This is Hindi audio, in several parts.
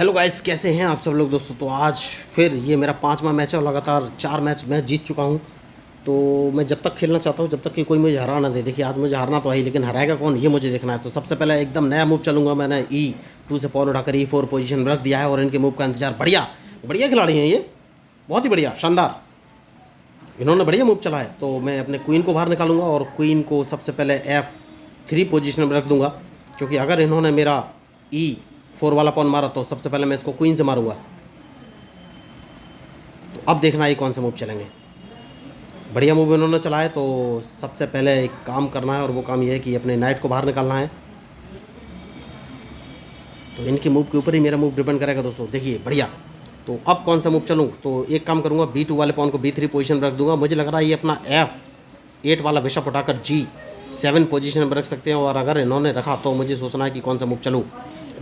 हेलो गाइस, कैसे हैं आप सब लोग दोस्तों। तो आज फिर ये मेरा 5वां मैच है और लगातार 4 मैच मैं जीत चुका हूं। तो मैं जब तक खेलना चाहता हूं जब तक कि कोई मुझे हरा ना दे। देखिए, आज मुझे हारना तो है ही, लेकिन हराएगा कौन ये मुझे देखना है। तो सबसे पहले एकदम नया मूव चलूंगा। मैंने E2 से पॉन उठाकर E4 पोजीशन में रख दिया है और इनके मूव का इंतजार। बढ़िया बढ़िया खिलाड़ी हैं ये, बहुत ही बढ़िया, शानदार। इन्होंने बढ़िया मूव चला है। तो मैं अपने क्वीन को बाहर निकालूंगा और क्वीन को सबसे पहले F3 पोजीशन में रख दूंगा, क्योंकि अगर इन्होंने मेरा E4 वाला पॉन मारा तो सबसे पहले मैं इसको क्वीन से मारूंगा। तो अब देखना ये कौन से मूव चलेंगे। बढ़िया मूव इन्होंने चला है। तो सबसे पहले एक काम करना है और वो काम ये है कि अपने नाइट को बाहर निकालना है। तो इनके मूव के ऊपर ही मेरा मूव डिपेंड करेगा दोस्तों। देखिए बढ़िया। तो अब कौन सा मूव चलूँ, तो एक काम करूँगा, B2 वाले पॉन को B3 पोजीशन में रख दूंगा। मुझे लग रहा है ये अपना F8 वाला बिशप उठाकर G7 पोजीशन में रख सकते हैं, और अगर इन्होंने रखा तो मुझे सोचना है कि कौन सा मूव चलूँ।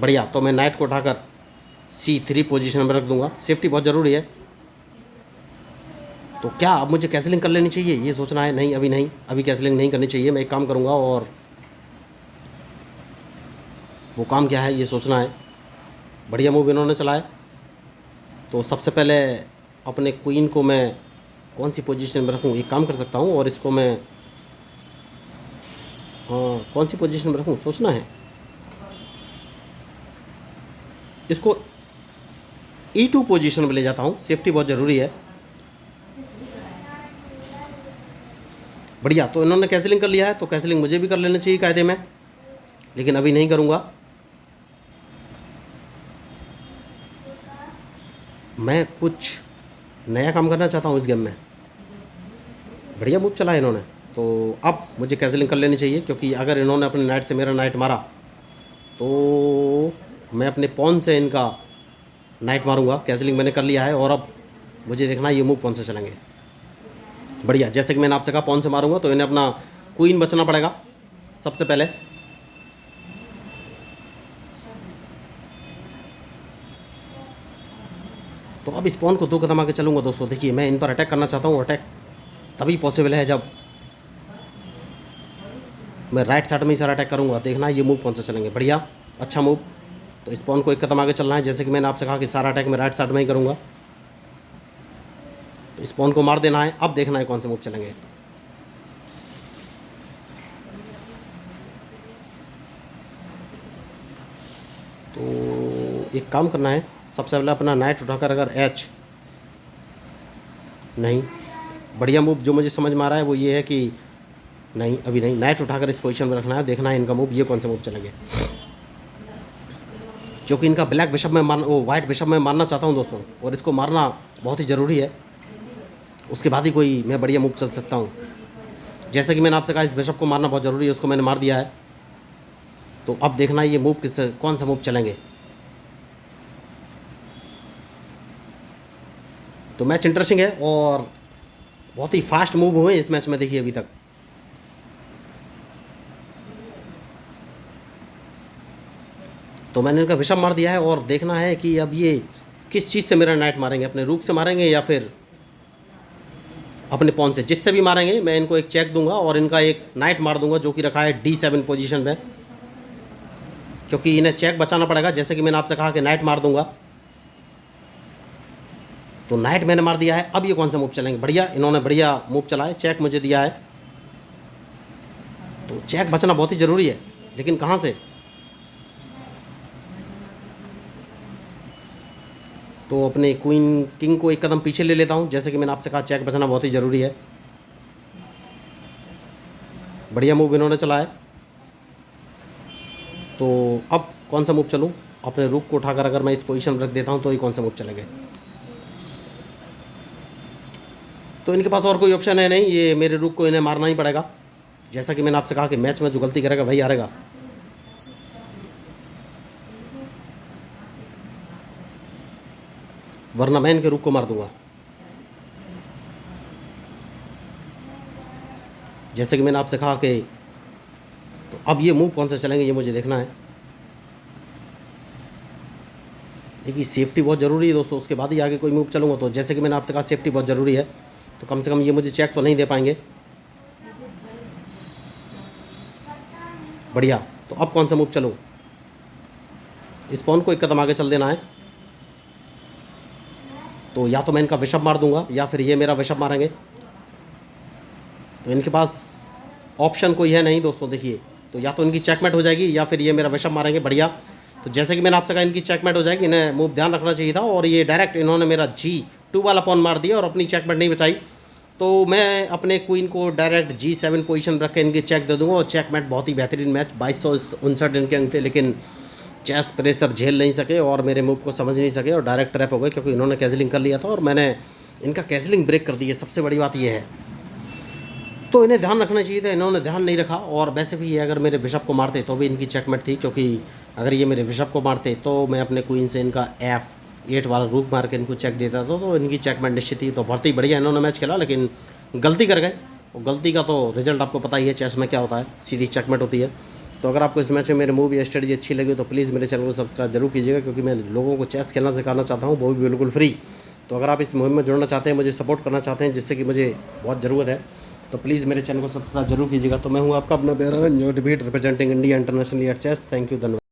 बढ़िया। तो मैं नाइट को उठाकर C3 पोजीशन में रख दूंगा। सेफ्टी बहुत ज़रूरी है। तो क्या अब मुझे कैसलिंग कर लेनी चाहिए ये सोचना है। नहीं, अभी नहीं, अभी कैसलिंग नहीं करनी चाहिए। मैं एक काम करूँगा और वो काम क्या है ये सोचना है। बढ़िया मूव इन्होंने चलाया। तो सबसे पहले अपने क्वीन को मैं कौन सी पोजीशन में रखूँ, एक काम कर सकता हूँ, और इसको मैं कौन सी पोजीशन में रखूँ सोचना है। इसको E2 पोजीशन में ले जाता हूँ। सेफ्टी बहुत ज़रूरी है। बढ़िया। तो इन्होंने कैसलिंग कर लिया है, तो कैसलिंग मुझे भी कर लेना चाहिए कायदे में, लेकिन अभी नहीं करूँगा। मैं कुछ नया काम करना चाहता हूँ इस गेम में। बढ़िया मूव चला है इन्होंने। तो अब मुझे कैसलिंग कर लेनी चाहिए, क्योंकि अगर इन्होंने अपने नाइट से मेरा नाइट मारा तो मैं अपने पॉन से इनका नाइट मारूंगा। कैसलिंग मैंने कर लिया है और अब मुझे देखना है ये मूव कौन से चलेंगे। बढ़िया। जैसे कि मैंने आपसे कहा पॉन से मारूंगा तो इन्हें अपना क्वीन बचना पड़ेगा सबसे पहले। तो अब इस पॉन को 2 कदम आगे चलूंगा दोस्तों। देखिए, मैं इन पर अटैक करना चाहता हूँ। अटैक तभी पॉसिबल है जब मैं राइट साइड में ही सारा अटैक करूँगा। देखना है ये मूव कौन से चलेंगे। बढ़िया, अच्छा मूव। तो इस पॉन को 1 कदम आगे चलना है। जैसे कि मैंने आपसे कहा कि सारा अटैक मैं राइट साइड में ही करूँगा। तो इस पॉन को मार देना है। अब देखना है कौन से मूव चलेंगे। तो एक काम करना है, सबसे पहले अपना नाइट उठाकर अगर H नहीं, बढ़िया मूव जो मुझे समझ में आ रहा है वो ये है कि नहीं, अभी नहीं, नाइट उठाकर इस पोजीशन में रखना है। देखना है इनका मूव ये कौन से मूव चलेंगे, क्योंकि इनका ब्लैक बिशप में वो वाइट बिशप में मारना चाहता हूँ दोस्तों, और इसको मारना बहुत ही ज़रूरी है। उसके बाद ही कोई मैं बढ़िया मूव चल सकता हूँ। जैसे कि मैंने आपसे कहा इस बिशप को मारना बहुत ज़रूरी है, उसको मैंने मार दिया है। तो अब देखना है ये मूव कौन सा मूव चलेंगे। तो मैच इंटरेस्टिंग है और बहुत ही फास्ट मूव हुए इस मैच में। देखिए अभी तक तो मैंने इनका बिशप मार दिया है, और देखना है कि अब ये किस चीज़ से मेरा नाइट मारेंगे। अपने रूक से मारेंगे या फिर अपने पॉन से। जिससे भी मारेंगे मैं इनको एक चेक दूंगा और इनका एक नाइट मार दूंगा, जो कि रखा है D7 पोजीशन में, क्योंकि इन्हें चेक बचाना पड़ेगा। जैसे कि मैंने आपसे कहा कि नाइट मार दूंगा, तो नाइट मैंने मार दिया है। अब ये कौन सा मूव चलेंगे। बढ़िया, इन्होंने बढ़िया मूव चला है, चेक मुझे दिया है। तो चेक बचना बहुत ही ज़रूरी है, लेकिन कहाँ से। तो अपने क्वीन किंग को 1 कदम पीछे ले लेता हूँ। जैसे कि मैंने आपसे कहा चेक बचना बहुत ही ज़रूरी है। बढ़िया मूव इन्होंने चला है। तो अब कौन सा मूव चलूँ, अपने रूक को उठाकर अगर मैं इस पोजीशन में रख देता हूँ तो ये कौन सा मूव चलेंगे। तो इनके पास और कोई ऑप्शन है नहीं, ये मेरे रूक को इन्हें मारना ही पड़ेगा। जैसा कि मैंने आपसे कहा कि मैच में जो गलती करेगा वही हारेगा। वरना मैं इनके रूक को मार दूंगा। जैसे कि मैंने आपसे कहा कि तो अब ये मूव कौन से चलेंगे ये मुझे देखना है। देखिए, सेफ्टी बहुत ज़रूरी है दोस्तों, उसके बाद ही आगे कोई मूव चलूँगा। तो जैसे कि मैंने आपसे कहा सेफ्टी बहुत ज़रूरी है, तो कम से कम ये मुझे चेक तो नहीं दे पाएंगे। बढ़िया। तो अब कौन सा मूव चलूँ, इस पॉन को 1 कदम आगे चल देना है। तो या तो मैं इनका बिशप मार दूंगा या फिर ये मेरा बिशप मारेंगे। तो इनके पास ऑप्शन कोई है नहीं दोस्तों, देखिए। तो या तो इनकी चेकमेट हो जाएगी या फिर ये मेरा बिशप मारेंगे। बढ़िया। तो जैसे कि मैंने आपसे कहा इनकी चेकमेट हो जाएगी, इन्हें मूव ध्यान रखना चाहिए था, और ये डायरेक्ट इन्होंने मेरा G2 वाला पॉन मार दिया और अपनी चेकमेट नहीं बचाई। तो मैं अपने क्वीन को डायरेक्ट G7 पोजीशन रख के इनकी चेक दे दूंगा, और चेकमेट। बहुत ही बेहतरीन मैच, 2259 इनके अंक थे, लेकिन चेस प्रेशर झेल नहीं सके और मेरे मूव को समझ नहीं सके और डायरेक्ट ट्रैप हो गए, क्योंकि इन्होंने कैसलिंग कर लिया था और मैंने इनका कैसलिंग ब्रेक कर दिया। सबसे बड़ी बात यह है, तो इन्हें ध्यान रखना चाहिए था, इन्होंने ध्यान नहीं रखा। और वैसे भी ये अगर मेरे बिशप को मारते तो भी इनकी चेकमेट थी, क्योंकि अगर ये मेरे बिशप को मारते तो मैं अपने क्वीन से इनका F8 वाला रूक मार के इनको चेक देता था, तो इनकी चेकमेट निश्चित थी। तो बहुत ही बढ़िया इन्होंने मैच खेला, लेकिन गलती कर गए, और गलती का तो रिजल्ट आपको पता ही है चेस में क्या होता है, सीधी चेकमेट होती है। तो अगर आपको इस मैच में मेरे मूव या स्ट्रेटजी अच्छी लगी तो प्लीज़ मेरे चैनल को सब्सक्राइब जरूर कीजिएगा, क्योंकि मैं लोगों को चेस खेलना सिखाना चाहता हूँ, वो भी बिल्कुल फ्री। तो अगर आप इस मुहिम में जुड़ना चाहते हैं, मुझे सपोर्ट करना चाहते हैं, जिससे कि मुझे बहुत ज़रूरत है, तो प्लीज़ मेरे चैनल को सब्सक्राइब जरूर कीजिएगा। तो मैं हूँ आपका अपना प्यारा new debate representing India internationally at chess. Thank you, धन्यवाद।